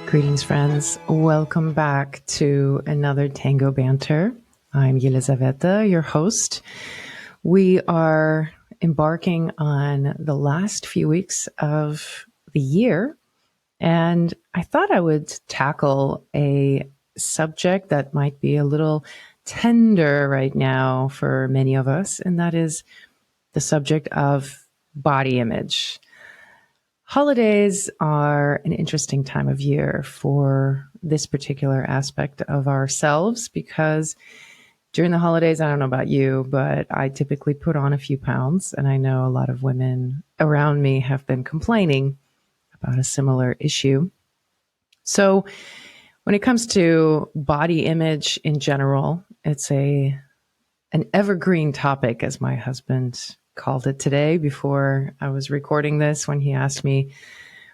Greetings, friends. Welcome back to another Tango Banter. I'm Yelizaveta, your host. We are embarking on the last few weeks of the year, and I thought I would tackle a subject that might be a little tender right now for many of us, and that is the subject of body image. Holidays are an interesting time of year for this particular aspect of ourselves because during the holidays, I don't know about you, but I typically put on a few pounds, and I know a lot of women around me have been complaining about a similar issue. So when it comes to body image in general, it's an evergreen topic, as my husband called it today before I was recording this. When he asked me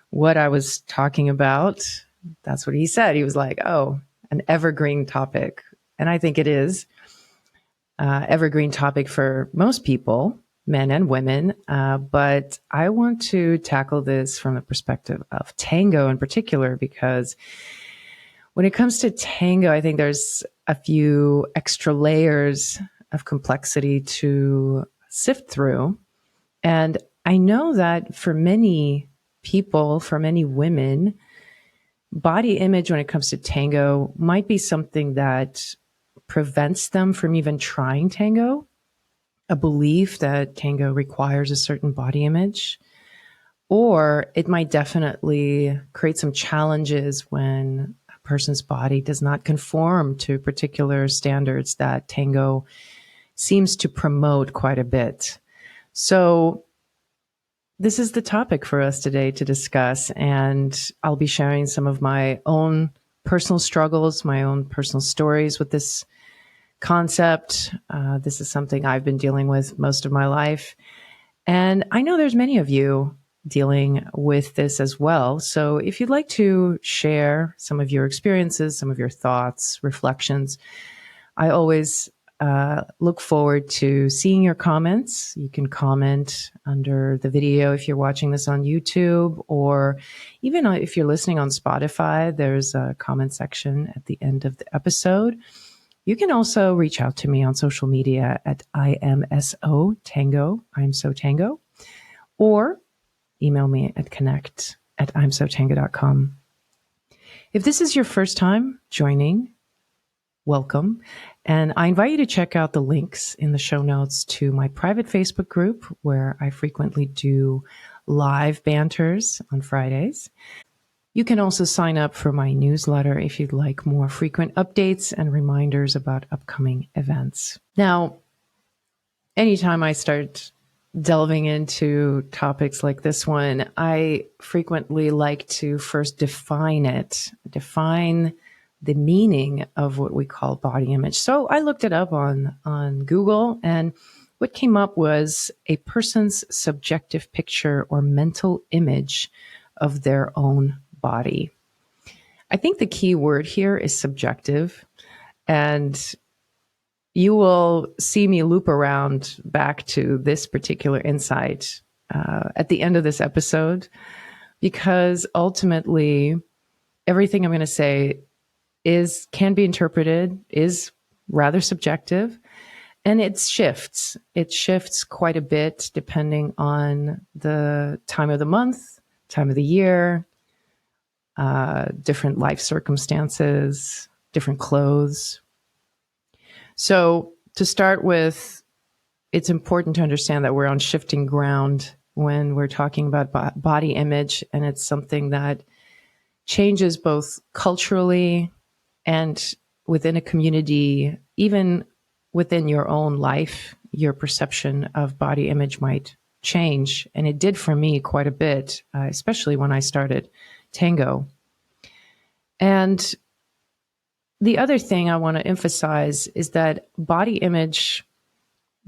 what I was talking about, that's what he said. He was like, "Oh, an evergreen topic." And I think it is evergreen topic for most people, men and women. But I want to tackle this from the perspective of tango in particular, because when it comes to tango, I think there's a few extra layers of complexity to sift through. And I know that for many people, for many women, body image when it comes to tango might be something that prevents them from even trying tango, a belief that tango requires a certain body image, or it might definitely create some challenges when a person's body does not conform to particular standards that tango seems to promote quite a bit. So this is the topic for us today to discuss, and I'll be sharing some of my own personal struggles, my own personal stories with this concept. This is something I've been dealing with most of my life, and I know there's many of you dealing with this as well. So if you'd like to share some of your experiences, some of your thoughts, reflections, I always look forward to seeing your comments. You can comment under the video if you're watching this on YouTube, or even if you're listening on Spotify, there's a comment section at the end of the episode. You can also reach out to me on social media at IMSO I'm so tango, or email me at connect@imsotango.com. If this is your first time joining, welcome. And I invite you to check out the links in the show notes to my private Facebook group, where I frequently do live banters on Fridays. You can also sign up for my newsletter if you'd like more frequent updates and reminders about upcoming events. Now, anytime I start delving into topics like this one, I frequently like to first define the meaning of what we call body image. So I looked it up on Google, and what came up was a person's subjective picture or mental image of their own body. I think the key word here is subjective, and you will see me loop around back to this particular insight at the end of this episode, because ultimately everything I'm going to say can be interpreted, is rather subjective, and it shifts. It shifts quite a bit depending on the time of the month, time of the year, different life circumstances, different clothes. So to start with, it's important to understand that we're on shifting ground when we're talking about body image, and it's something that changes both culturally and within a community. Even within your own life, your perception of body image might change. And it did for me quite a bit, especially when I started tango. And the other thing I want to emphasize is that body image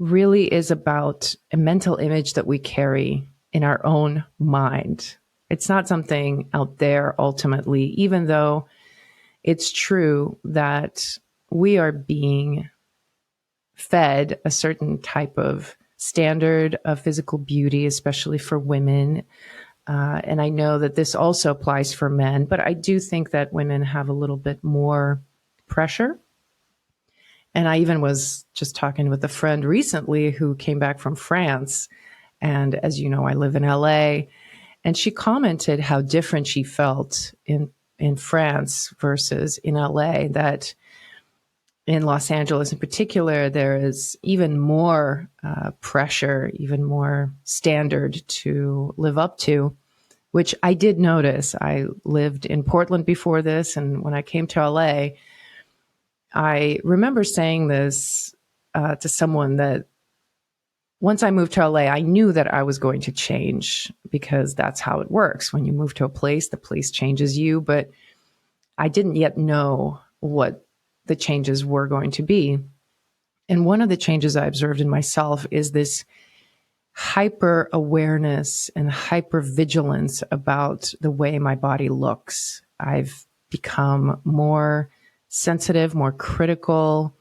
really is about a mental image that we carry in our own mind. It's not something out there ultimately, even though it's true that we are being fed a certain type of standard of physical beauty, especially for women. And I know that this also applies for men, but I do think that women have a little bit more pressure. And I even was just talking with a friend recently who came back from France. And as you know, I live in LA. And she commented how different she felt in France versus in LA, that in Los Angeles in particular, there is even more pressure, even more standard to live up to, which I did notice. I lived in Portland before this, and when I came to LA, I remember saying this to someone, that once I moved to LA, I knew that I was going to change, because that's how it works. When you move to a place, the place changes you, but I didn't yet know what the changes were going to be. And one of the changes I observed in myself is this hyper awareness and hyper vigilance about the way my body looks. I've become more sensitive, more critical.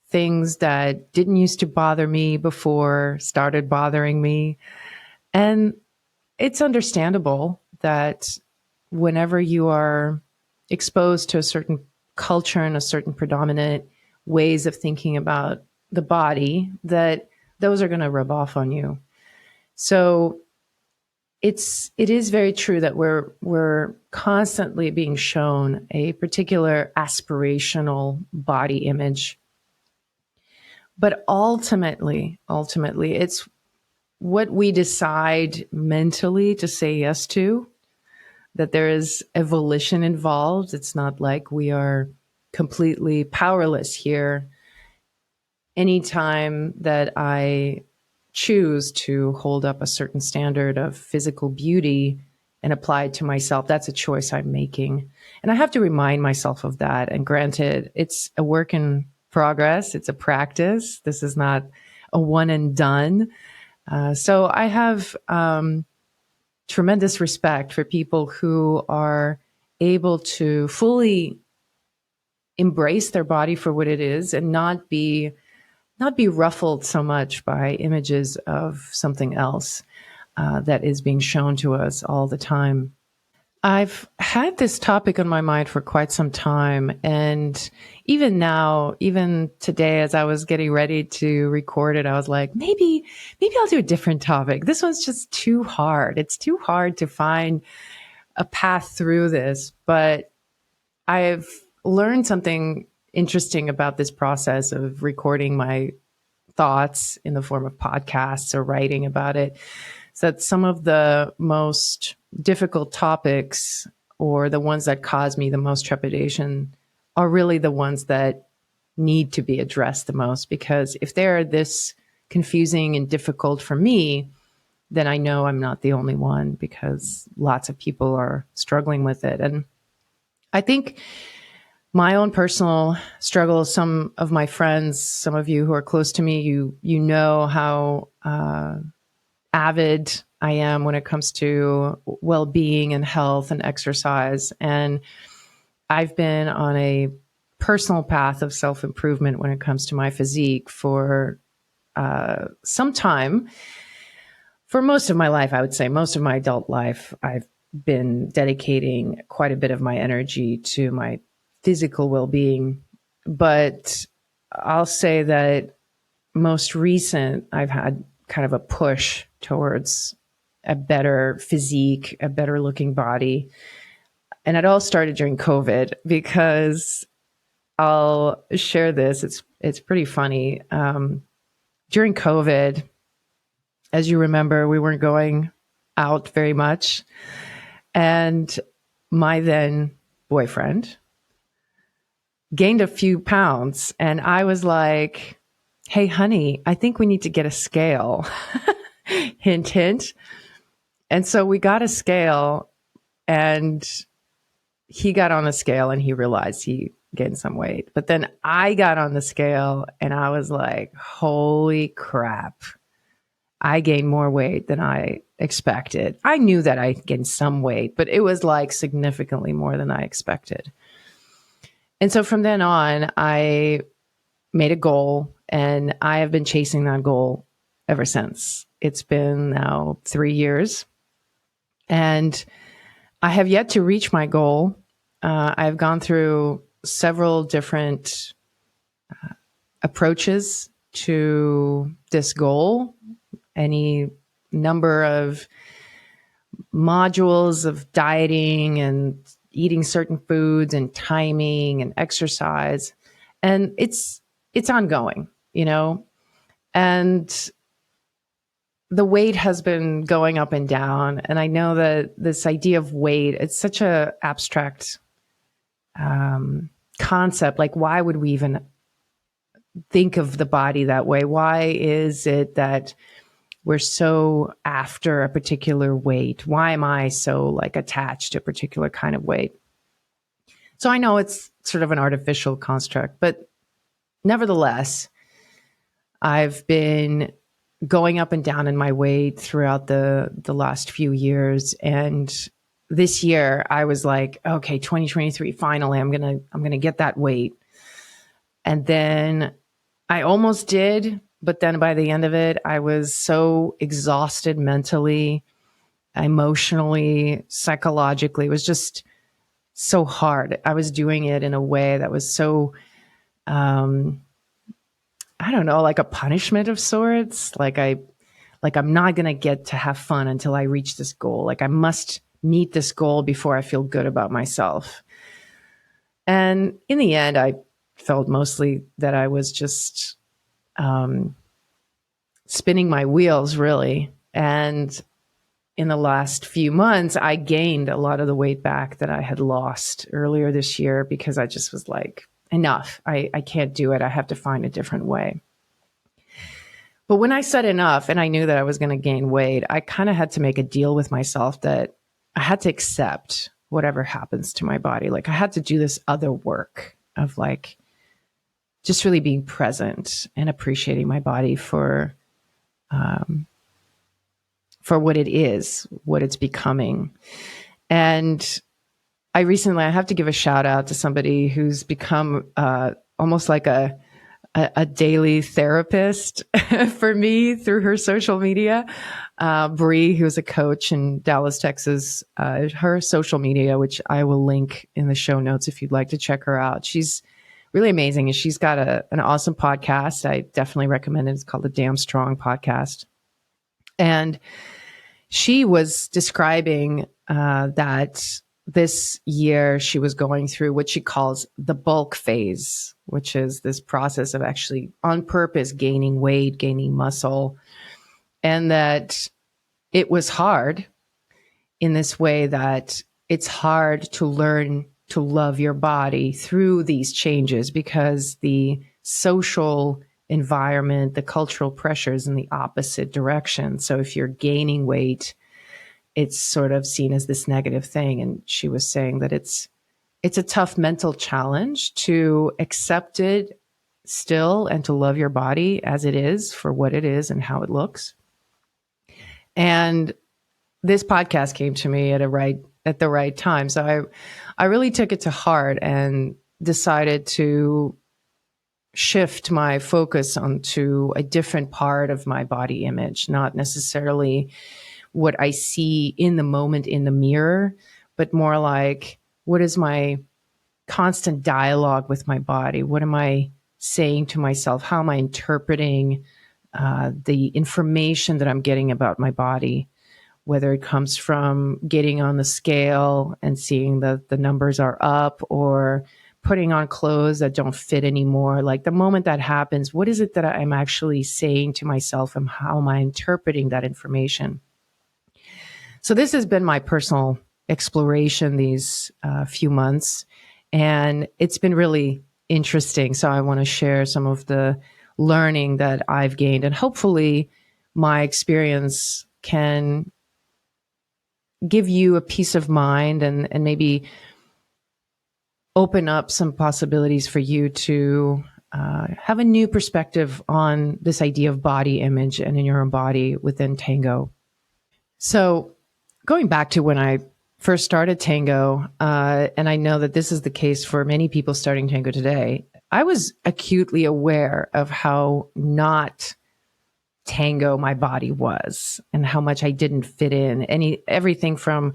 Things that didn't used to bother me before started bothering me. And it's understandable that whenever you are exposed to a certain culture and a certain predominant ways of thinking about the body, that those are going to rub off on you. So it is very true that we're constantly being shown a particular aspirational body image. But ultimately, it's what we decide mentally to say yes to, that there is a volition involved. It's not like we are completely powerless here. Anytime that I choose to hold up a certain standard of physical beauty and apply it to myself, that's a choice I'm making. And I have to remind myself of that. And granted, it's a work in progress. It's a practice. This is not a one and done. So I have tremendous respect for people who are able to fully embrace their body for what it is and not be ruffled so much by images of something else that is being shown to us all the time. I've had this topic on my mind for quite some time. And even now, even today, as I was getting ready to record it, I was like, maybe I'll do a different topic. This one's just too hard. It's too hard to find a path through this. But I've learned something interesting about this process of recording my thoughts in the form of podcasts or writing about it. So that some of the most difficult topics, or the ones that cause me the most trepidation, are really the ones that need to be addressed the most. Because if they're this confusing and difficult for me, then I know I'm not the only one, because lots of people are struggling with it. And I think my own personal struggles, some of my friends, some of you who are close to me, you know how avid I am when it comes to well-being and health and exercise. And I've been on a personal path of self-improvement when it comes to my physique for some time. For most of my life, I would say most of my adult life, I've been dedicating quite a bit of my energy to my physical well-being. But I'll say that most recent, I've had kind of a push towards a better physique, a better looking body. And it all started during COVID, because I'll share this. It's pretty funny. During COVID, as you remember, we weren't going out very much. And my then boyfriend gained a few pounds. And I was like, hey, honey, I think we need to get a scale. Hint, hint. And so we got a scale, and he got on the scale and he realized he gained some weight. But then I got on the scale and I was like, holy crap. I gained more weight than I expected. I knew that I gained some weight, but it was like significantly more than I expected. And so from then on, I made a goal, and I have been chasing that goal ever since. It's been now 3 years, and I have yet to reach my goal. I've gone through several different approaches to this goal, any number of modules of dieting and eating certain foods and timing and exercise. And it's ongoing, and the weight has been going up and down. And I know that this idea of weight, it's such a abstract concept. Like, why would we even think of the body that way? Why is it that we're so after a particular weight? Why am I so attached to a particular kind of weight? So I know it's sort of an artificial construct, but nevertheless, I've been going up and down in my weight throughout the last few years. And this year I was like, okay, 2023, finally, I'm going to get that weight. And then I almost did, but then by the end of it, I was so exhausted mentally, emotionally, psychologically. It was just so hard. I was doing it in a way that was so, I don't know, like a punishment of sorts. I'm not going to get to have fun until I reach this goal. Like, I must meet this goal before I feel good about myself. And in the end, I felt mostly that I was just spinning my wheels, really. And in the last few months, I gained a lot of the weight back that I had lost earlier this year, because I just was like, enough. I can't do it. I have to find a different way. But when I said enough and I knew that I was going to gain weight, I kind of had to make a deal with myself that I had to accept whatever happens to my body. Like, I had to do this other work of just really being present and appreciating my body for what it is, what it's becoming. And I have to give a shout out to somebody who's become almost like a daily therapist for me through her social media. Bree, who's a coach in Dallas, Texas, her social media, which I will link in the show notes if you'd like to check her out. She's really amazing, and she's got an awesome podcast. I definitely recommend it. It's called the Damn Strong Podcast. And she was describing that this year she was going through what she calls the bulk phase, which is this process of actually on purpose gaining weight, gaining muscle, and that it was hard in this way that it's hard to learn to love your body through these changes, because the social environment, the cultural pressures in the opposite direction. So if you're gaining weight, it's sort of seen as this negative thing. And she was saying that it's a tough mental challenge to accept it still and to love your body as it is for what it is and how it looks. And this podcast came to me at the right time. So I really took it to heart and decided to shift my focus onto a different part of my body image, not necessarily what I see in the moment in the mirror, but more like, what is my constant dialogue with my body? What am I saying to myself? How am I interpreting the information that I'm getting about my body? Whether it comes from getting on the scale and seeing that the numbers are up, or putting on clothes that don't fit anymore. Like, the moment that happens, what is it that I'm actually saying to myself, and how am I interpreting that information? So this has been my personal exploration these few months, and it's been really interesting. So I want to share some of the learning that I've gained, and hopefully my experience can give you a peace of mind and maybe open up some possibilities for you to have a new perspective on this idea of body image and in your own body within Tango. So going back to when I first started tango, and I know that this is the case for many people starting tango today, I was acutely aware of how not tango my body was and how much I didn't fit in. Everything from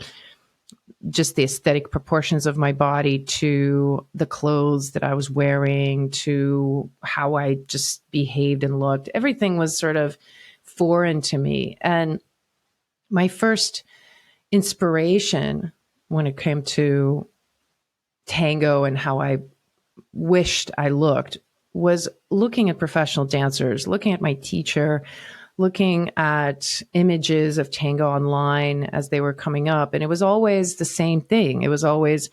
just the aesthetic proportions of my body to the clothes that I was wearing to how I just behaved and looked. Everything was sort of foreign to me. And my first inspiration when it came to tango and how I wished I looked was looking at professional dancers, looking at my teacher, looking at images of tango online as they were coming up. And it was always the same thing. It was always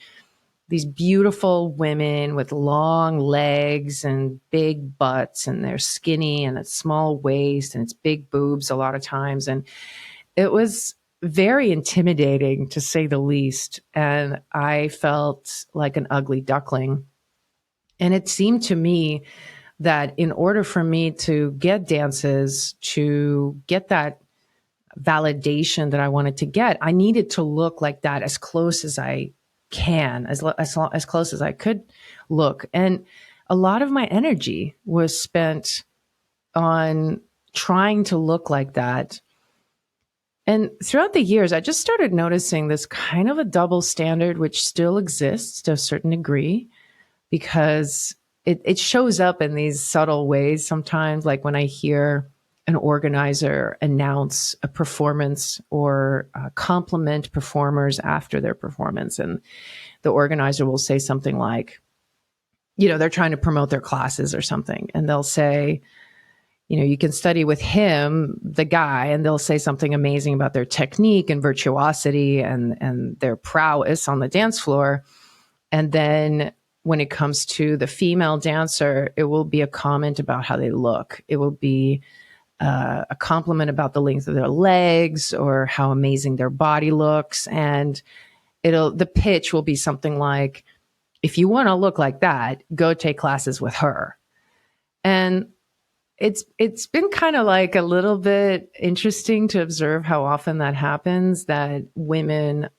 these beautiful women with long legs and big butts, and they're skinny and a small waist and it's big boobs a lot of times. And it was very intimidating, to say the least. And I felt like an ugly duckling. And it seemed to me that in order for me to get dances, to get that validation that I wanted to get, I needed to look like that as close as I can, as close as I could look. And a lot of my energy was spent on trying to look like that. And throughout the years, I just started noticing this kind of a double standard, which still exists to a certain degree, because it shows up in these subtle ways sometimes, like when I hear an organizer announce a performance or compliment performers after their performance. And the organizer will say something like, they're trying to promote their classes or something. And they'll say, you can study with him, the guy, and they'll say something amazing about their technique and virtuosity and their prowess on the dance floor. And then when it comes to the female dancer, it will be a comment about how they look. It will be a compliment about the length of their legs or how amazing their body looks. And the pitch will be something like, if you want to look like that, go take classes with her. And it's been kind of like a little bit interesting to observe how often that happens, that women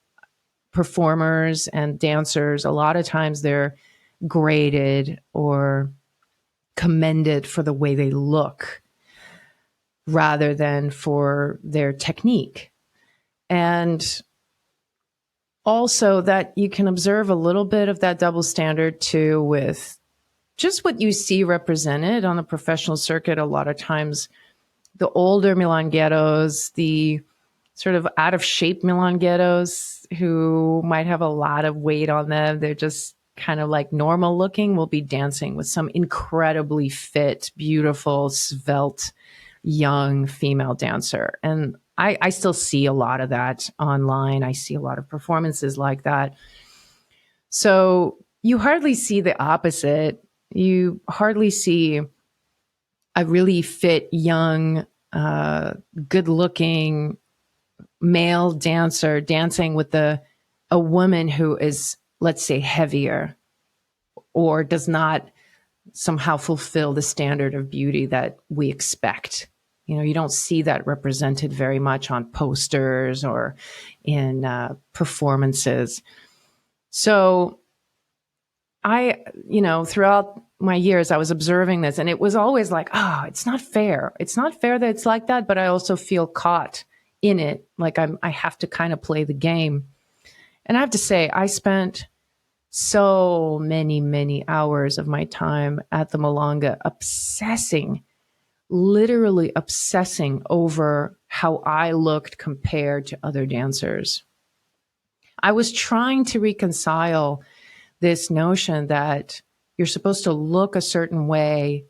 performers and dancers, a lot of times they're graded or commended for the way they look rather than for their technique. And also that you can observe a little bit of that double standard too with just what you see represented on the professional circuit. A lot of times the older milongueros, the sort of out of shape milongueros who might have a lot of weight on them, they're just kind of like normal looking, will be dancing with some incredibly fit, beautiful, svelte, young female dancer. And I still see a lot of that online. I see a lot of performances like that. So you hardly see the opposite. You hardly see a really fit, young, good-looking male dancer dancing with a woman who is, let's say, heavier or does not somehow fulfill the standard of beauty that we expect. You don't see that represented very much on posters or in performances. So throughout my years, I was observing this, and it was always like, it's not fair. It's not fair that it's like that, but I also feel caught in it. Like I have to kind of play the game. And I have to say, I spent so many, many hours of my time at the Milonga literally obsessing over how I looked compared to other dancers. I was trying to reconcile this notion that you're supposed to look a certain way,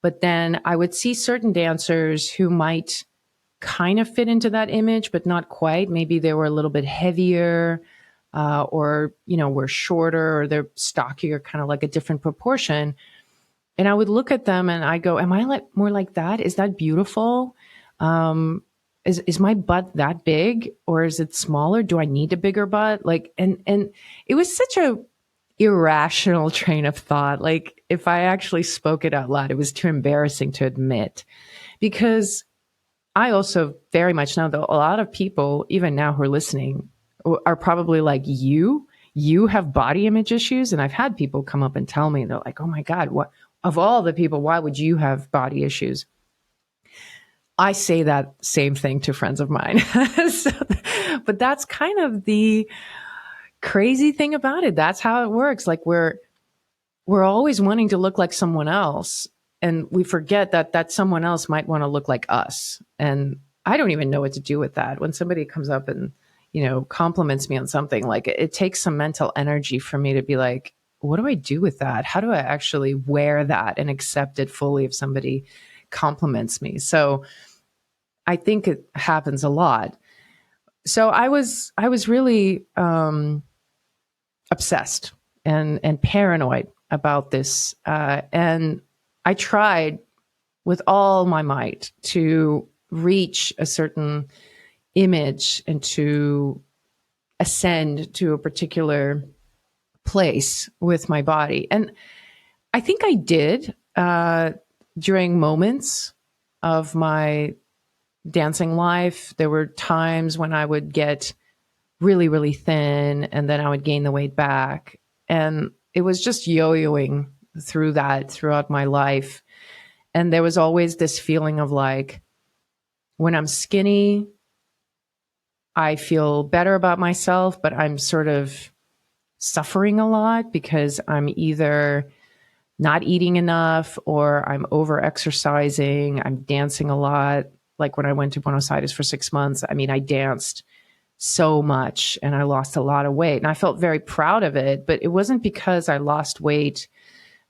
but then I would see certain dancers who might kind of fit into that image, but not quite. Maybe they were a little bit heavier, or, were shorter, or they're stockier, kind of like a different proportion. And I would look at them and I go, am I more like that? Is that beautiful? Is my butt that big, or is it smaller? Do I need a bigger butt? And it was such a irrational train of thought. Like, if I actually spoke it out loud, it was too embarrassing to admit, because I also very much know that a lot of people, even now who are listening, are probably like, you have body image issues. And I've had people come up and tell me, they're like, oh my God, what, of all the people, why would you have body issues? I say that same thing to friends of mine. So, but that's kind of the crazy thing about it. That's how it works. Like we're always wanting to look like someone else, and we forget that that someone else might want to look like us. And I don't even know what to do with that. When somebody comes up and, compliments me on something, like it takes some mental energy for me to be like, what do I do with that? How do I actually wear that and accept it fully if somebody compliments me? So I think it happens a lot. So I was really obsessed and paranoid about this, and I tried with all my might to reach a certain image and to ascend to a particular place with my body, and I think I did during moments of my dancing life. There were times when I would get really, really thin, and then I would gain the weight back. And it was just yo-yoing throughout my life. And there was always this feeling of like, when I'm skinny, I feel better about myself, but I'm sort of suffering a lot because I'm either not eating enough or I'm over exercising. I'm dancing a lot. Like when I went to Buenos Aires for 6 months, I mean, I danced so much and I lost a lot of weight, and I felt very proud of it, but it wasn't because I lost weight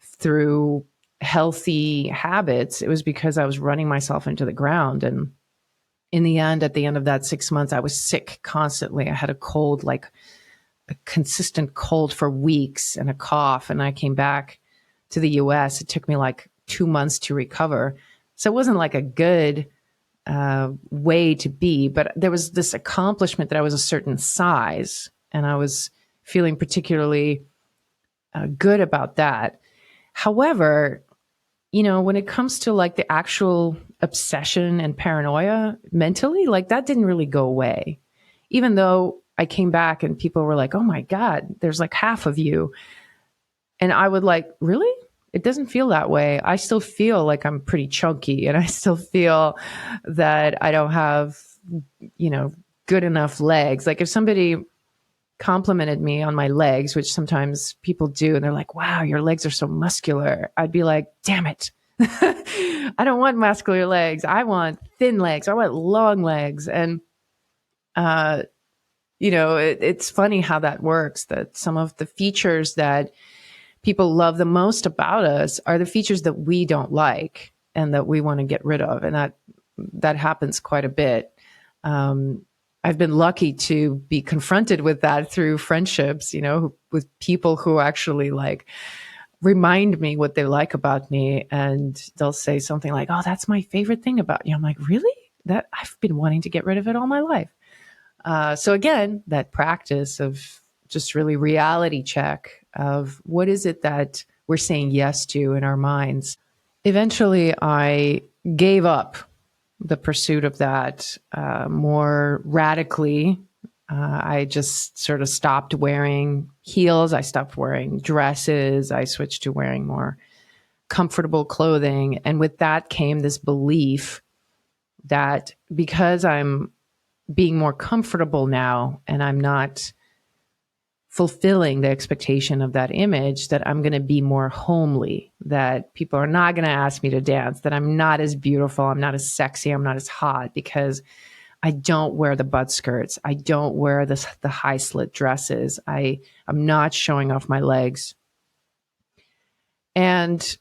through healthy habits. It was because I was running myself into the ground. And in the end, at the end of that 6 months, I was sick constantly. I had a cold, like a consistent cold for weeks, and a cough. And I came back to the US. It took me like 2 months to recover. So it wasn't like a good way to be, but there was this accomplishment that I was a certain size, and I was feeling particularly good about that. However, when it comes to like the actual obsession and paranoia mentally, like that didn't really go away. Even though I came back and people were like, oh my God, there's like half of you. And I would like, really? It doesn't feel that way. I still feel like I'm pretty chunky, and I still feel that I don't have, good enough legs. Like if somebody complimented me on my legs, which sometimes people do, and they're like, wow, your legs are so muscular, I'd be like, damn it. I don't want muscular legs. I want thin legs. I want long legs. And, it's funny how that works, that some of the features that people love the most about us are the features that we don't like and that we want to get rid of. And that happens quite a bit. I've been lucky to be confronted with that through friendships, with people who actually like remind me what they like about me. And they'll say something like, oh, that's my favorite thing about you. I'm like, really? That I've been wanting to get rid of it all my life. So again, that practice of just really reality check of what is it that we're saying yes to in our minds. Eventually, I gave up the pursuit of that more radically. I just sort of stopped wearing heels. I stopped wearing dresses. I switched to wearing more comfortable clothing. And with that came this belief that because I'm being more comfortable now and I'm not fulfilling the expectation of that image, that I'm going to be more homely, that people are not going to ask me to dance, that I'm not as beautiful, I'm not as sexy, I'm not as hot because I don't wear the butt skirts. I don't wear the high slit dresses. I'm not showing off my legs. And,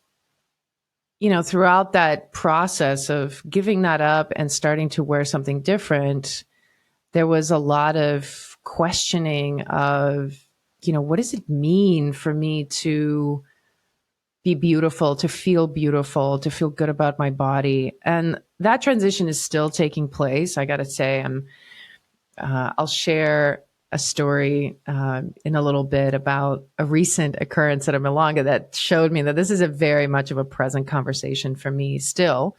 throughout that process of giving that up and starting to wear something different, there was a lot of questioning of, what does it mean for me to be beautiful, to feel good about my body? And that transition is still taking place. I got to say, I'll share a story in a little bit about a recent occurrence at a milonga that showed me that this is a very much of a present conversation for me still.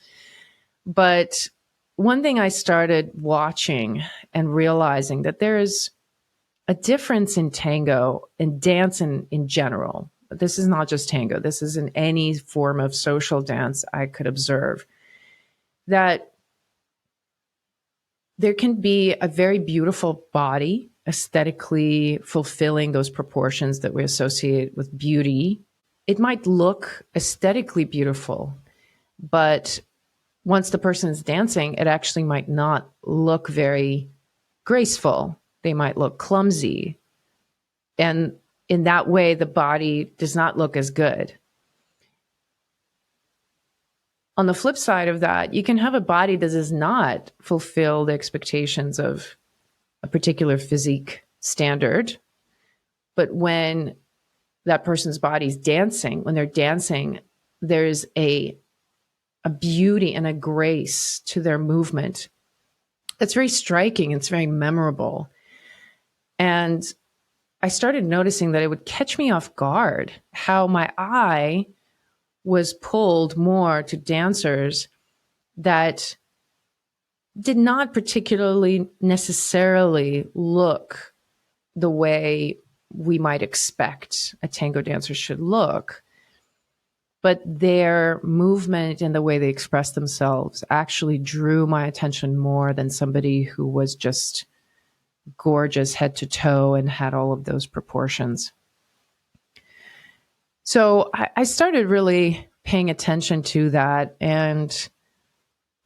But one thing I started watching and realizing that there is a difference in tango and dance in general. This is not just tango. This is in any form of social dance I could observe, that there can be a very beautiful body, aesthetically fulfilling those proportions that we associate with beauty. It might look aesthetically beautiful, but once the person is dancing, it actually might not look very graceful. They might look clumsy. And in that way, the body does not look as good. On the flip side of that, you can have a body that does not fulfill the expectations of a particular physique standard. But when that person's body's dancing, when they're dancing, there's a beauty and a grace to their movement that's very striking. It's very memorable. And I started noticing that it would catch me off guard how my eye was pulled more to dancers that did not particularly necessarily look the way we might expect a tango dancer should look, but their movement and the way they expressed themselves actually drew my attention more than somebody who was just gorgeous head to toe and had all of those proportions. So I started really paying attention to that, and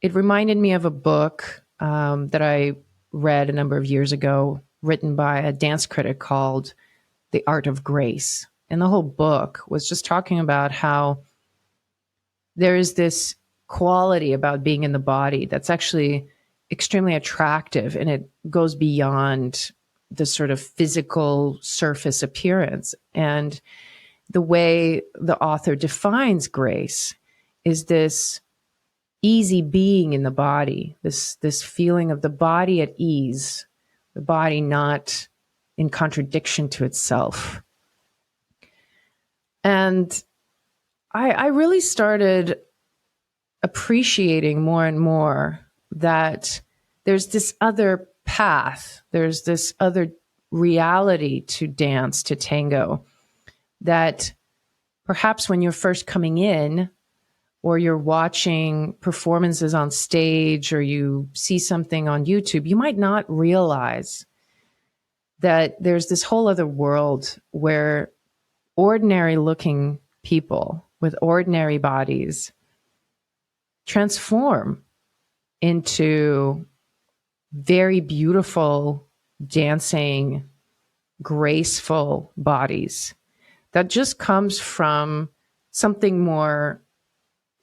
it reminded me of a book that I read a number of years ago, written by a dance critic called The Art of Grace. And the whole book was just talking about how there is this quality about being in the body that's actually extremely attractive, and it goes beyond the sort of physical surface appearance. And the way the author defines grace is this easy being in the body, this feeling of the body at ease, the body not in contradiction to itself. And I really started appreciating more and more that there's this other path, there's this other reality to dance, to tango, that perhaps when you're first coming in, or you're watching performances on stage, or you see something on YouTube, you might not realize that there's this whole other world where ordinary looking people with ordinary bodies transform into very beautiful, dancing, graceful bodies that just comes from something more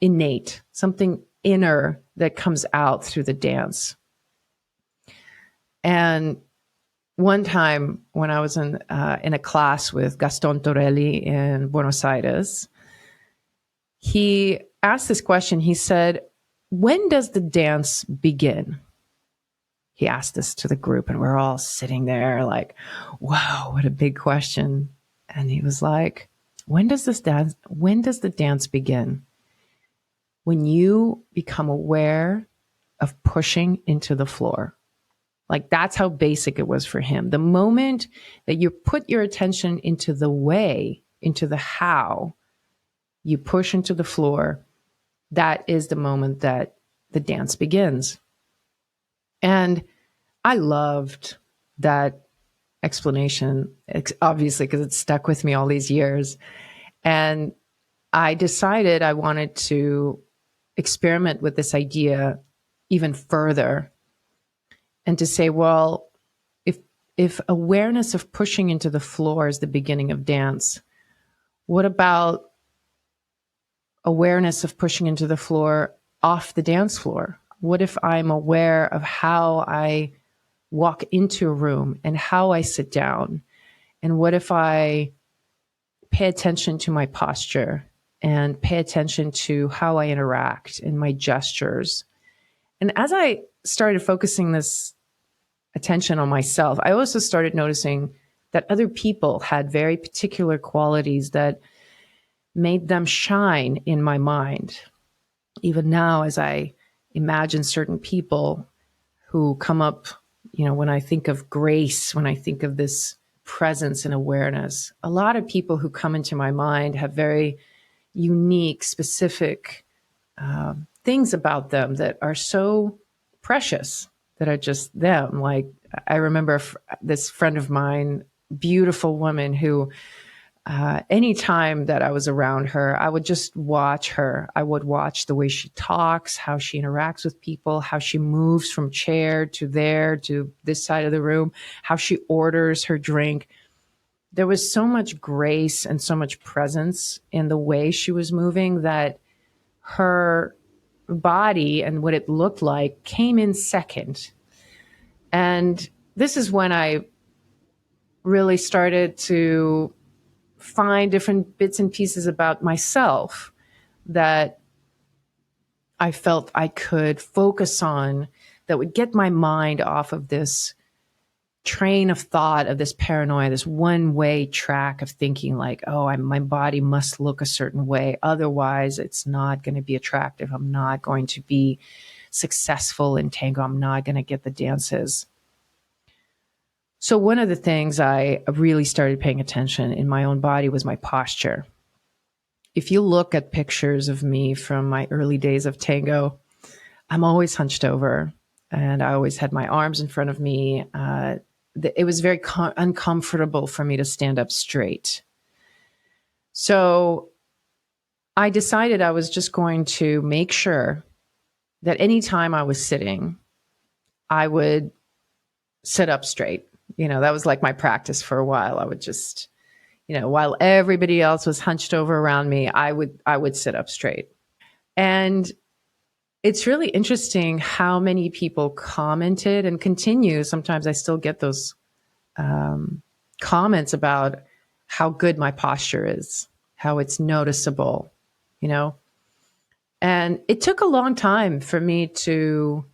innate, something inner that comes out through the dance. And one time when I was in a class with Gaston Torelli in Buenos Aires, he asked this question. He said, "When does the dance begin?" He asked this to the group, and we're all sitting there like, wow, what a big question. And he was like, when does the dance begin? When you become aware of pushing into the floor. Like, that's how basic it was for him. The moment that you put your attention into the way, into the how, you push into the floor, that is the moment that the dance begins. And I loved that explanation, obviously, because it's stuck with me all these years. And I decided I wanted to experiment with this idea even further, and to say, well, if awareness of pushing into the floor is the beginning of dance, what about awareness of pushing into the floor off the dance floor? What if I'm aware of how I walk into a room and how I sit down? And what if I pay attention to my posture and pay attention to how I interact and my gestures? And as I started focusing this attention on myself, I also started noticing that other people had very particular qualities that made them shine in my mind. Even now, as I imagine certain people who come up when I think of grace, when I think of this presence and awareness, a lot of people who come into my mind have very unique, specific things about them that are so precious, that are just them. Like, I remember this friend of mine, beautiful woman who, anytime that I was around her, I would just watch her. I would watch the way she talks, how she interacts with people, how she moves from chair to there to this side of the room, how she orders her drink. There was so much grace and so much presence in the way she was moving that her body and what it looked like came in second. And this is when I really started to find different bits and pieces about myself that I felt I could focus on, that would get my mind off of this train of thought, of this paranoia, this one-way track of thinking like, oh, my body must look a certain way. Otherwise, it's not going to be attractive. I'm not going to be successful in tango. I'm not going to get the dances. So one of the things I really started paying attention in my own body was my posture. If you look at pictures of me from my early days of tango, I'm always hunched over and I always had my arms in front of me. It was very uncomfortable for me to stand up straight. So I decided I was just going to make sure that anytime I was sitting, I would sit up straight. That was like my practice for a while. I would just, while everybody else was hunched over around me, I would sit up straight. And it's really interesting how many people commented and continue. Sometimes I still get those comments about how good my posture is, how it's noticeable, And it took a long time for me to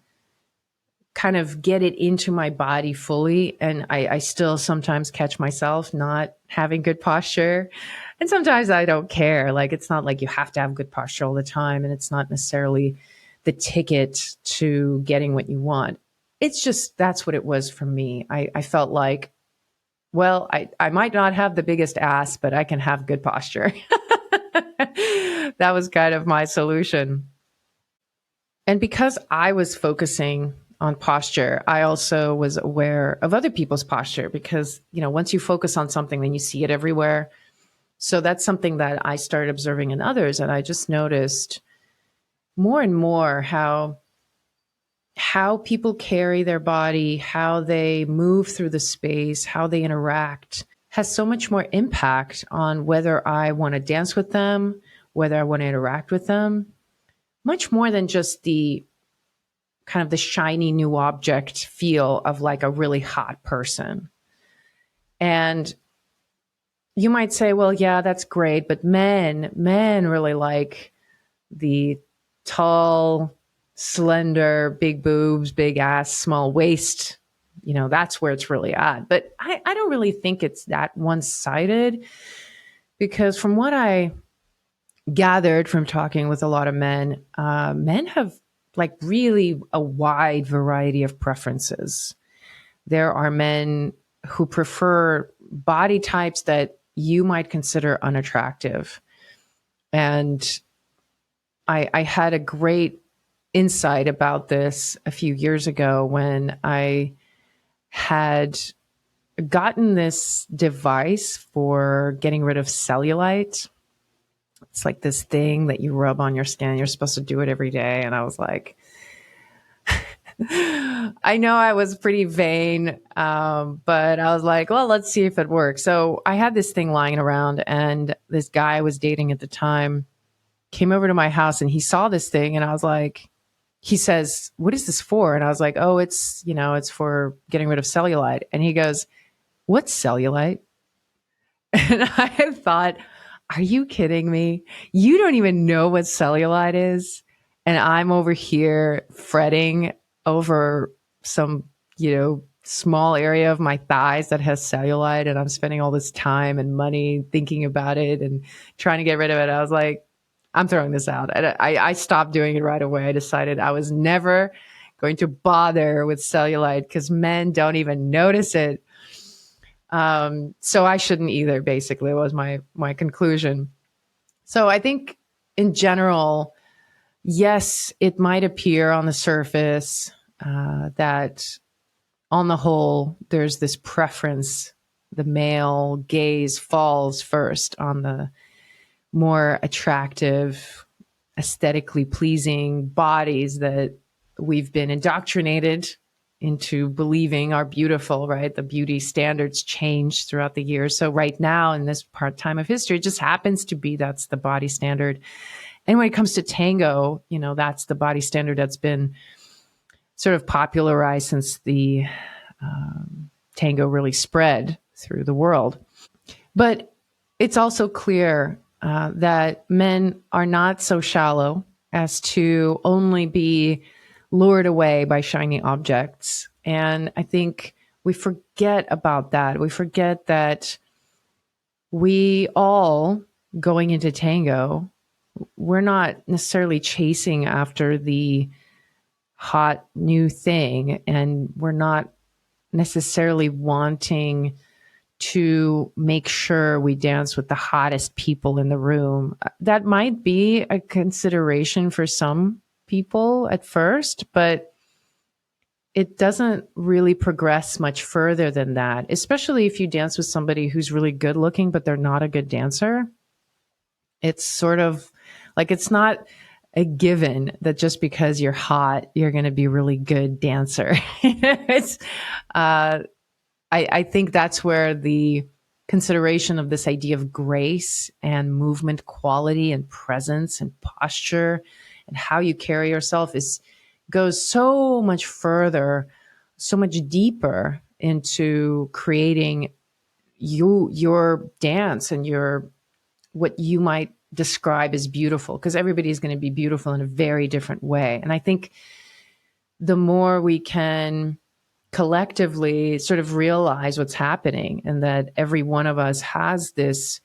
kind of get it into my body fully. And I still sometimes catch myself not having good posture. And sometimes I don't care. Like, it's not like you have to have good posture all the time. And it's not necessarily the ticket to getting what you want. It's just, that's what it was for me. I felt like, well, I might not have the biggest ass, but I can have good posture. That was kind of my solution. And because I was focusing on posture, I also was aware of other people's posture because, once you focus on something, then you see it everywhere. So that's something that I started observing in others. And I just noticed more and more how people carry their body, how they move through the space, how they interact has so much more impact on whether I want to dance with them, whether I want to interact with them, much more than just the kind of the shiny new object feel of like a really hot person. And you might say, well, yeah, that's great. But men really like the tall, slender, big boobs, big ass, small waist. That's where it's really at. But I don't really think it's that one-sided, because from what I gathered from talking with a lot of men, men have like really a wide variety of preferences. There are men who prefer body types that you might consider unattractive. And I had a great insight about this a few years ago when I had gotten this device for getting rid of cellulite. It's like this thing that you rub on your skin. You're supposed to do it every day. And I was like, I know I was pretty vain, but I was like, well, let's see if it works. So I had this thing lying around, and this guy I was dating at the time came over to my house and he saw this thing, and I was like, he says, what is this for? And I was like, oh, it's for getting rid of cellulite. And he goes, what's cellulite? And I thought, are you kidding me? You don't even know what cellulite is. And I'm over here fretting over some, small area of my thighs that has cellulite. And I'm spending all this time and money thinking about it and trying to get rid of it. I was like, I'm throwing this out. I stopped doing it right away. I decided I was never going to bother with cellulite because men don't even notice it. So I shouldn't either, basically, was my conclusion. So I think in general, yes, it might appear on the surface that on the whole, there's this preference. The male gaze falls first on the more attractive, aesthetically pleasing bodies that we've been indoctrinated into believing are beautiful, right? The beauty standards change throughout the years. So right now in this time of history, it just happens to be that's the body standard. And when it comes to tango, that's the body standard that's been sort of popularized since the tango really spread through the world. But it's also clear that men are not so shallow as to only be lured away by shiny objects. And I think we forget about that. We forget that we all, going into tango, we're not necessarily chasing after the hot new thing, and we're not necessarily wanting to make sure we dance with the hottest people in the room. That might be a consideration for some people at first, but it doesn't really progress much further than that, especially if you dance with somebody who's really good looking, but they're not a good dancer. It's sort of like, it's not a given that just because you're hot, you're going to be a really good dancer. It's, I think that's where the consideration of this idea of grace and movement quality and presence and posture and how you carry yourself goes so much further, so much deeper into creating your dance and what you might describe as beautiful, because everybody's going to be beautiful in a very different way. And I think the more we can collectively sort of realize what's happening and that every one of us has this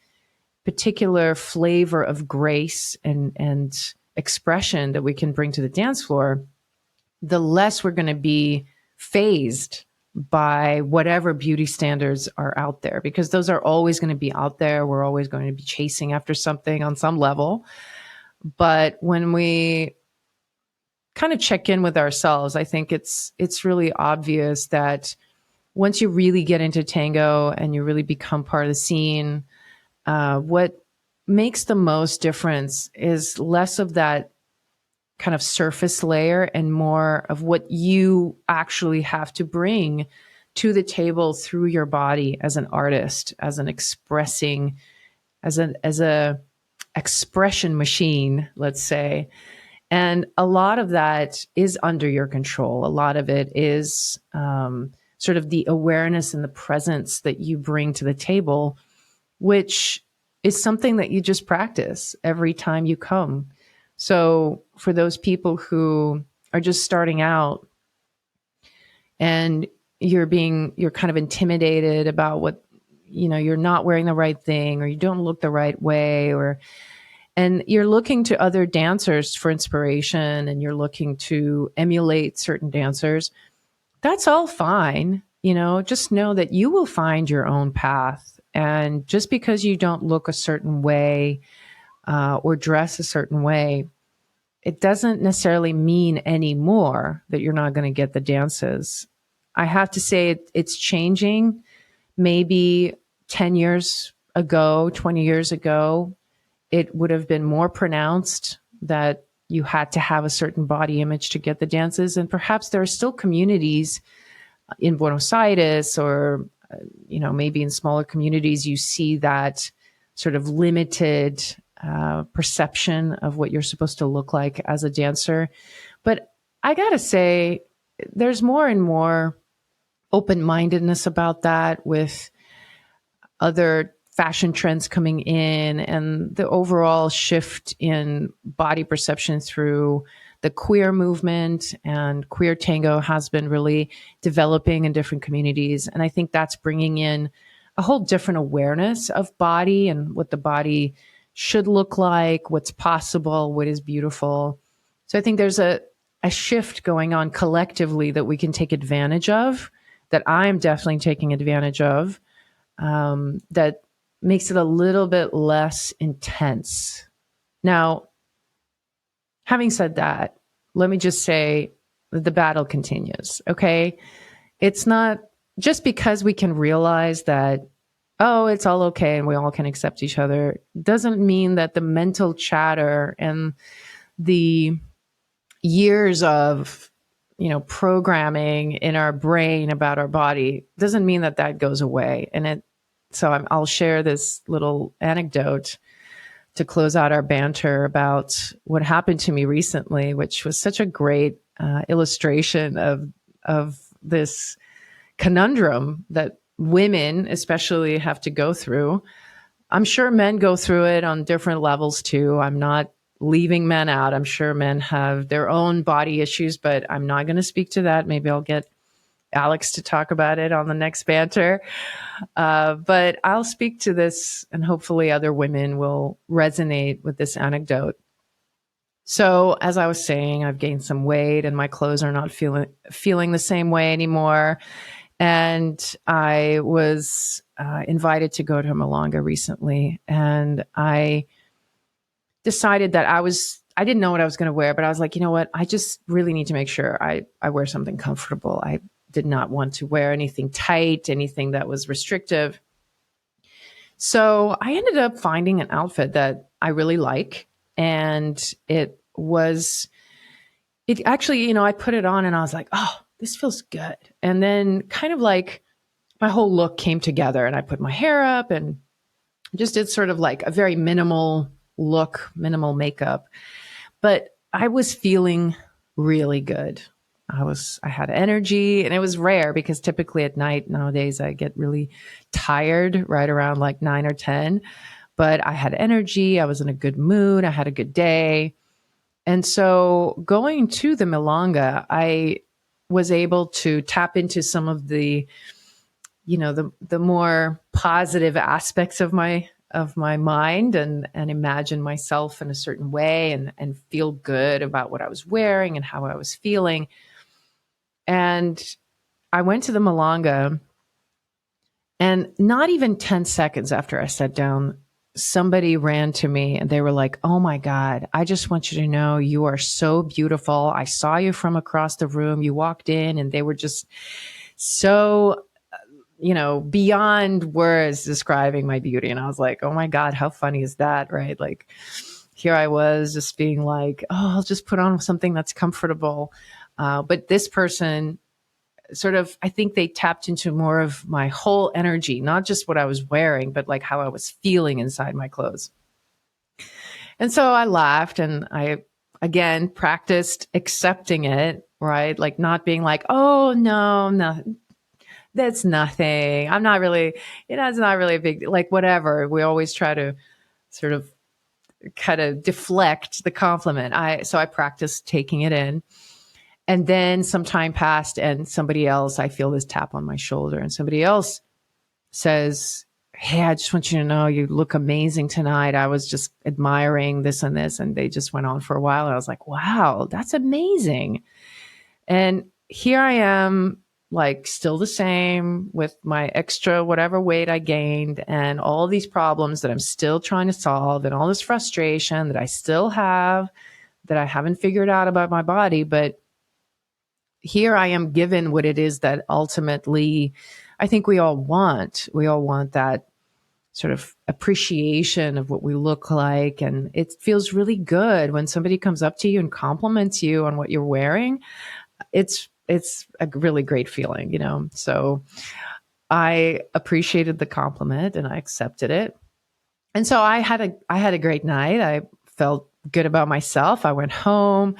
particular flavor of grace and expression that we can bring to the dance floor, the less we're going to be phased by whatever beauty standards are out there, because those are always going to be out there. We're always going to be chasing after something on some level. But when we kind of check in with ourselves, I think it's really obvious that once you really get into tango and you really become part of the scene, what makes the most difference is less of that kind of surface layer and more of what you actually have to bring to the table through your body as an artist, as an expressing, as a expression machine, let's say. And a lot of that is under your control. A lot of it is sort of the awareness and the presence that you bring to the table, which is something that you just practice every time you come. So for those people who are just starting out and you're kind of intimidated about what, you're not wearing the right thing, or you don't look the right way, and you're looking to other dancers for inspiration and you're looking to emulate certain dancers, that's all fine. Just know that you will find your own path. And just because you don't look a certain way or dress a certain way, it doesn't necessarily mean anymore that you're not going to get the dances. I have to say it's changing. Maybe 10 years ago, 20 years ago, it would have been more pronounced that you had to have a certain body image to get the dances. And perhaps there are still communities in Buenos Aires or, maybe in smaller communities, you see that sort of limited perception of what you're supposed to look like as a dancer. But I got to say, there's more and more open-mindedness about that with other fashion trends coming in and the overall shift in body perception through the queer movement, and queer tango has been really developing in different communities. And I think that's bringing in a whole different awareness of body and what the body should look like, what's possible, what is beautiful. So I think there's a a shift going on collectively that we can take advantage of, that I'm definitely taking advantage of, that makes it a little bit less intense. Now, having said that, let me just say the battle continues, okay? It's not just because we can realize that, oh, it's all okay and we all can accept each other, doesn't mean that the mental chatter and the years of, programming in our brain about our body doesn't mean that that goes away. I'll share this little anecdote to close out our banter about what happened to me recently, which was such a great illustration of this conundrum that women especially have to go through. I'm sure men go through it on different levels too. I'm not leaving men out. I'm sure men have their own body issues, but I'm not going to speak to that. Maybe I'll get Alex to talk about it on the next banter. But I'll speak to this, and hopefully other women will resonate with this anecdote. So as I was saying, I've gained some weight and my clothes are not feeling the same way anymore. And I was invited to go to Malanga recently, and I decided that I didn't know what I was going to wear, but I was like, you know what? I just really need to make sure I wear something comfortable. I did not want to wear anything tight, anything that was restrictive. So I ended up finding an outfit that I really like. And it actually, I put it on and I was like, oh, this feels good. And then kind of like my whole look came together, and I put my hair up and just did sort of like a very minimal look, minimal makeup. But I was feeling really good. I had energy, and it was rare because typically at night nowadays I get really tired right around like 9 or 10, but I had energy. I was in a good mood. I had a good day. And so going to the Milonga, I was able to tap into some of the, the more positive aspects of my mind, and imagine myself in a certain way, and feel good about what I was wearing and how I was feeling. And I went to the Malanga, and not even 10 seconds after I sat down, somebody ran to me and they were like, oh my God, I just want you to know you are so beautiful. I saw you from across the room. You walked in, and they were just so, beyond words describing my beauty. And I was like, oh my God, how funny is that? Right? Like, here I was just being like, oh, I'll just put on something that's comfortable. But this person sort of, I think they tapped into more of my whole energy, not just what I was wearing, but like how I was feeling inside my clothes. And so I laughed, and I, again, practiced accepting it, right? Like not being like, oh, no, that's nothing. I'm not really, it's not really a big, like whatever. We always try to sort of kind of deflect the compliment. So I practiced taking it in. And then some time passed, and I feel this tap on my shoulder, and somebody else says, hey, I just want you to know you look amazing tonight. I was just admiring this and this. And they just went on for a while. And I was like, wow, that's amazing. And here I am, like still the same with my extra whatever weight I gained, and all these problems that I'm still trying to solve, and all this frustration that I still have, that I haven't figured out about my body. But here I am given what it is that ultimately I think we all want. We all want that sort of appreciation of what we look like. And it feels really good when somebody comes up to you and compliments you on what you're wearing. It's a really great feeling, So I appreciated the compliment and I accepted it. And so I had a great night. I felt good about myself. I went home.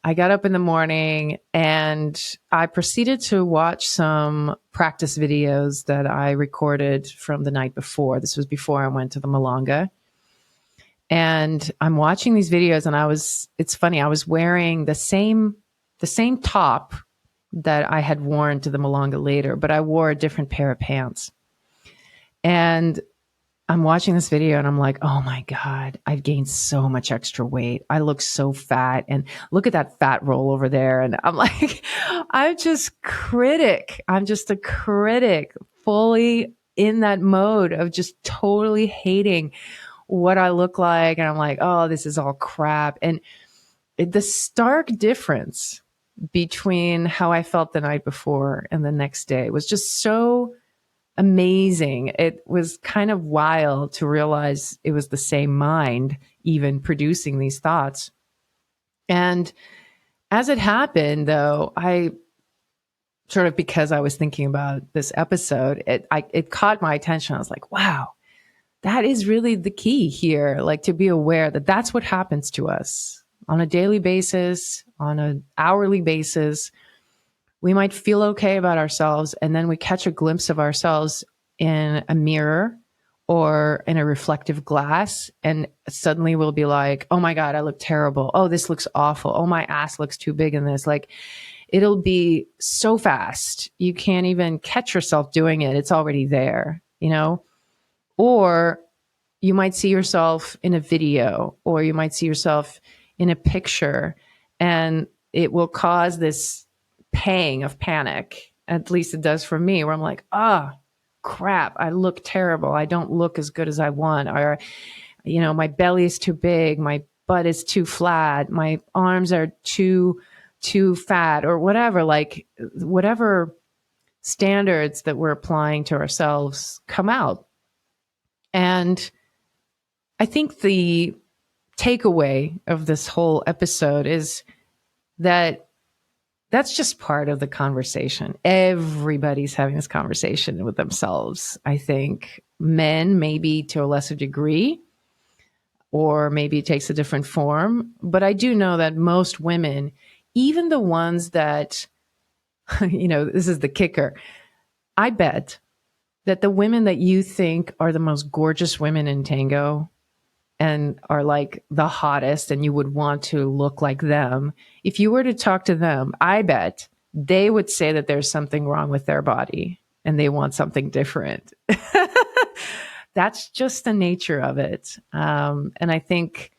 I got up in the morning and I proceeded to watch some practice videos that I recorded from the night before. This was before I went to the Malanga. And I'm watching these videos, and it's funny, I was wearing the same top that I had worn to the Malanga later, but I wore a different pair of pants. And I'm watching this video and I'm like, oh my God, I've gained so much extra weight. I look so fat. And look at that fat roll over there. And I'm like, I'm just a critic, fully in that mode of just totally hating what I look like. And I'm like, oh, this is all crap. And the stark difference between how I felt the night before and the next day was just so amazing. It was kind of wild to realize it was the same mind even producing these thoughts. And as it happened, though, I sort of, because I was thinking about this episode, it caught my attention. I was like, wow, that is really the key here. Like, to be aware that that's what happens to us on a daily basis, on an hourly basis. We might feel okay about ourselves, and then we catch a glimpse of ourselves in a mirror or in a reflective glass, and suddenly we'll be like, oh my God, I look terrible. Oh, this looks awful. Oh, my ass looks too big in this. Like, it'll be so fast. You can't even catch yourself doing it. It's already there, Or you might see yourself in a video, or you might see yourself in a picture, and it will cause this pang of panic. At least it does for me, where I'm like, crap, I look terrible. I don't look as good as I want. Or, my belly is too big. My butt is too flat. My arms are too fat, or whatever. Like, whatever standards that we're applying to ourselves come out. And I think the takeaway of this whole episode is that that's just part of the conversation. Everybody's having this conversation with themselves. I think men, maybe to a lesser degree, or maybe it takes a different form. But I do know that most women, even the ones that, this is the kicker. I bet that the women that you think are the most gorgeous women in tango and are like the hottest and you would want to look like them, if you were to talk to them, I bet they would say that there's something wrong with their body and they want something different. That's just the nature of it. And I think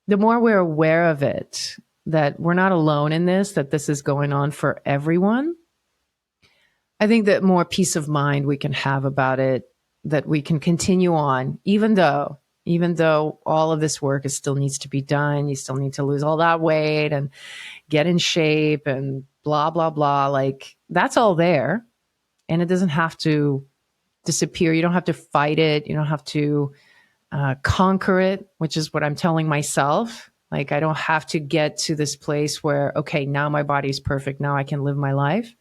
the more we're aware of it, that we're not alone in this, that this is going on for everyone, I think that more peace of mind we can have about it, that we can continue on, even though all of this work still needs to be done. You still need to lose all that weight and get in shape and blah, blah, blah. Like, that's all there. And it doesn't have to disappear. You don't have to fight it. You don't have to conquer it, which is what I'm telling myself. Like, I don't have to get to this place where, okay, now my body's perfect. Now I can live my life.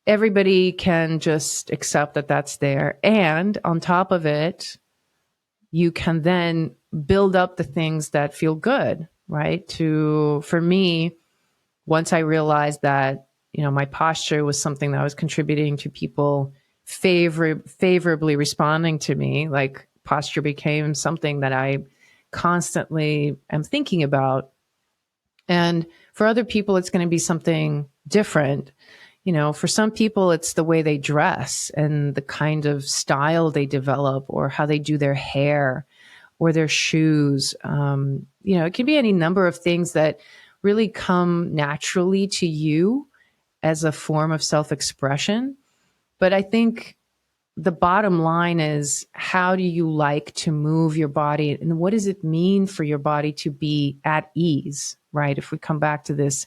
Everybody can just accept that that's there. And on top of it, you can then build up the things that feel good, right? For me, once I realized that, my posture was something that was contributing to people favorably responding to me, like, posture became something that I constantly am thinking about. And for other people, it's going to be something different. For some people, it's the way they dress and the kind of style they develop, or how they do their hair or their shoes. It can be any number of things that really come naturally to you as a form of self-expression. But I think the bottom line is, how do you like to move your body? And what does it mean for your body to be at ease, right? If we come back to this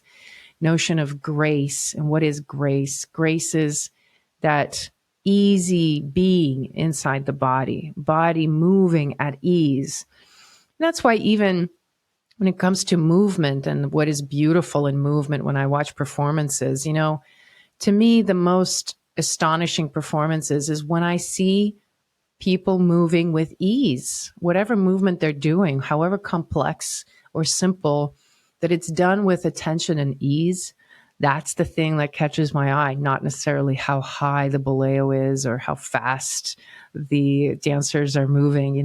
notion of grace, and what is grace? Grace is that easy being inside the body moving at ease. And that's why even when it comes to movement and what is beautiful in movement, when I watch performances, to me, the most astonishing performances is when I see people moving with ease, whatever movement they're doing, however complex or simple, that it's done with attention and ease. That's the thing that catches my eye, not necessarily how high the boleo is or how fast the dancers are moving,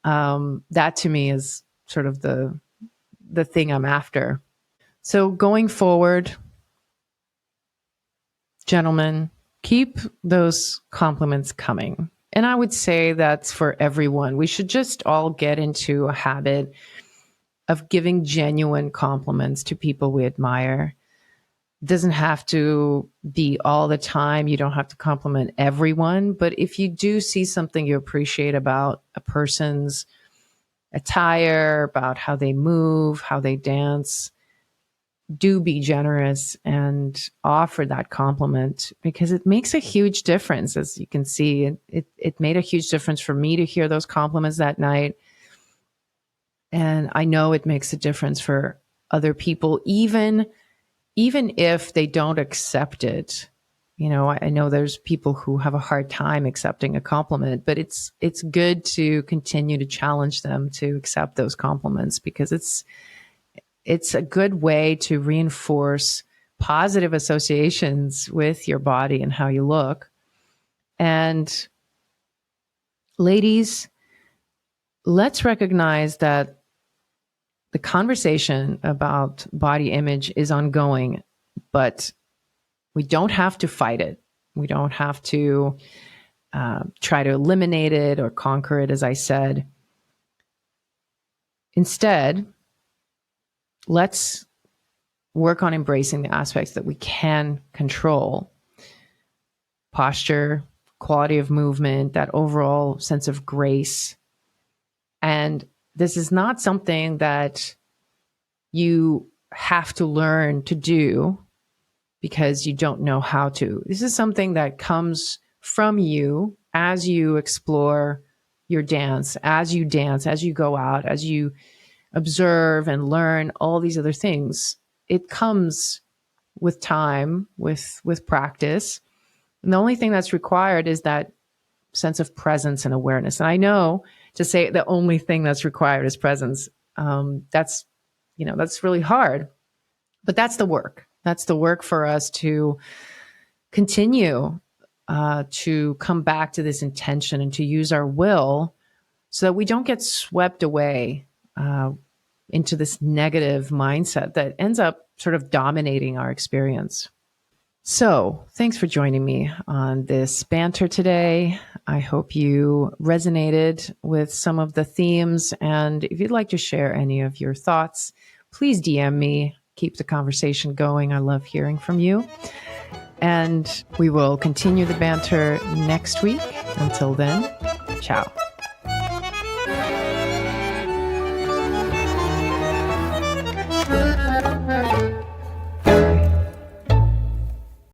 that to me is sort of the thing I'm after. So going forward, gentlemen, keep those compliments coming. And I would say that's for everyone. We should just all get into a habit of giving genuine compliments to people we admire. It doesn't have to be all the time. You don't have to compliment everyone. But if you do see something you appreciate about a person's attire, about how they move, how they dance, do be generous and offer that compliment, because it makes a huge difference. As you can see, it made a huge difference for me to hear those compliments that night. And I know it makes a difference for other people, even if they don't accept it. You know, I know there's people who have a hard time accepting a compliment, but it's good to continue to challenge them to accept those compliments, because it's a good way to reinforce positive associations with your body and how you look. And ladies, let's recognize that the conversation about body image is ongoing, but we don't have to fight it. We don't have to try to eliminate it or conquer it, as I said. Instead, let's work on embracing the aspects that we can control: posture, quality of movement, that overall sense of grace. And this is not something that you have to learn to do because you don't know how to. This is something that comes from you as you explore your dance, as you go out, as you observe and learn all these other things. It comes with time, with practice. And the only thing that's required is that sense of presence and awareness. And I know to say the only thing that's required is presence, that's really hard, but that's the work. That's the work for us to continue to come back to this intention and to use our will so that we don't get swept away into this negative mindset that ends up sort of dominating our experience. So thanks for joining me on this banter today. I hope you resonated with some of the themes. And if you'd like to share any of your thoughts, please DM me. Keep the conversation going. I love hearing from you. And we will continue the banter next week. Until then, ciao.